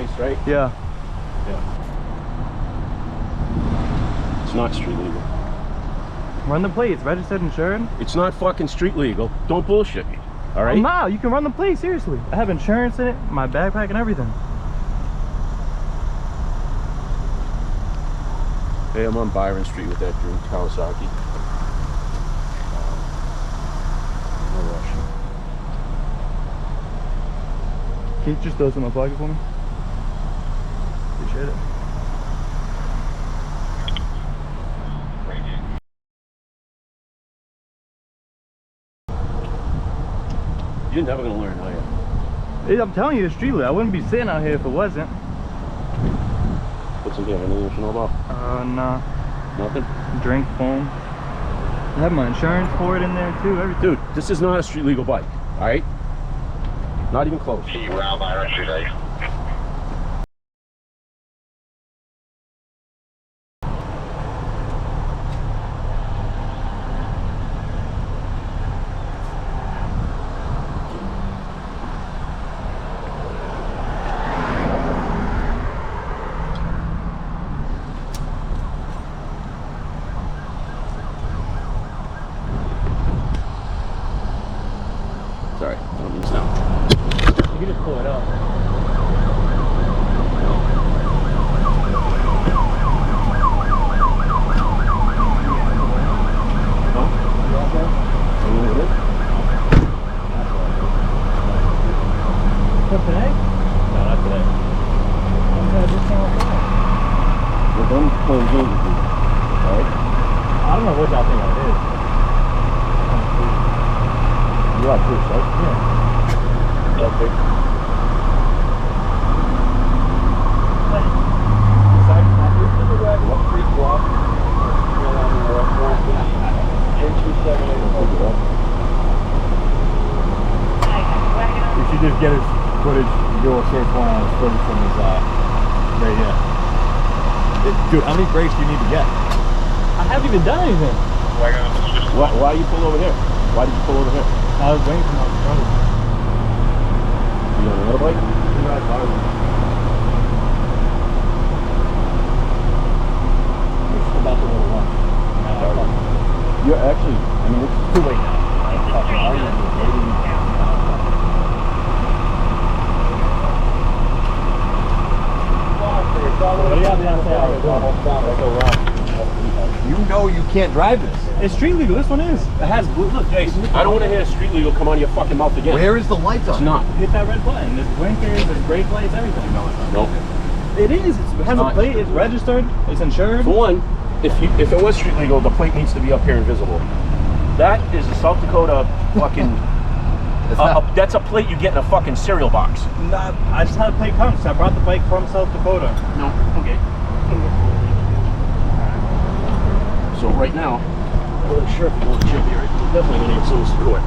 Chase, right? Yeah. Yeah. It's not street legal. Run the plates, registered, insured. It's not fucking street legal. Don't bullshit me. All right? Nah, you can run the plate, seriously. I have insurance in it, my backpack and everything. Hey, I'm on Byron Street with that Drew Kawasaki. No rush. Can you just throw some in my pocket for me? Appreciate it. You're never gonna learn, are you? I'm telling you, it's street legal. I wouldn't be sitting out here if it wasn't. What's in here? Anything you should know about? Nah. Nothing? Drink, phone. I have my insurance for it in there too, everything. Dude, this is not a street legal bike, all right? Not even close. Around Byron Street, eh? Sorry, I don't mean to sound. You can just pull it up. For today? No, not today. Well, don't play games with me, all right? I don't know what y'all think that is. You are too, right? Yeah. Okay. You should just get his footage, do a search warrant on his footage from his, right here. Dude, how many breaks do you need to get? I haven't even done anything. Why you pull over here? Why did you pull over here? I was waiting for my brother. You on a motorbike? About to go to lunch. You're actually, I mean, it's too late now. You know you can't drive this. It's street legal. This one is. It has blue. Look, Jason. I don't want to hear street legal come out of your fucking mouth again. Where is the lights on? It's not. Hit that red button. There's blinkers, there's brake lights, everything. Nope. It is. It has a not. plate. It's registered. It's insured. For one, if it was street legal, the plate needs to be up here and visible. That is a South Dakota fucking. That's a plate you get in a fucking cereal box. Nah, I just had a plate come, so I brought the bike from South Dakota. No. Okay. So right now, I'm not sure if you want to chip here. We're definitely going to get someone to court.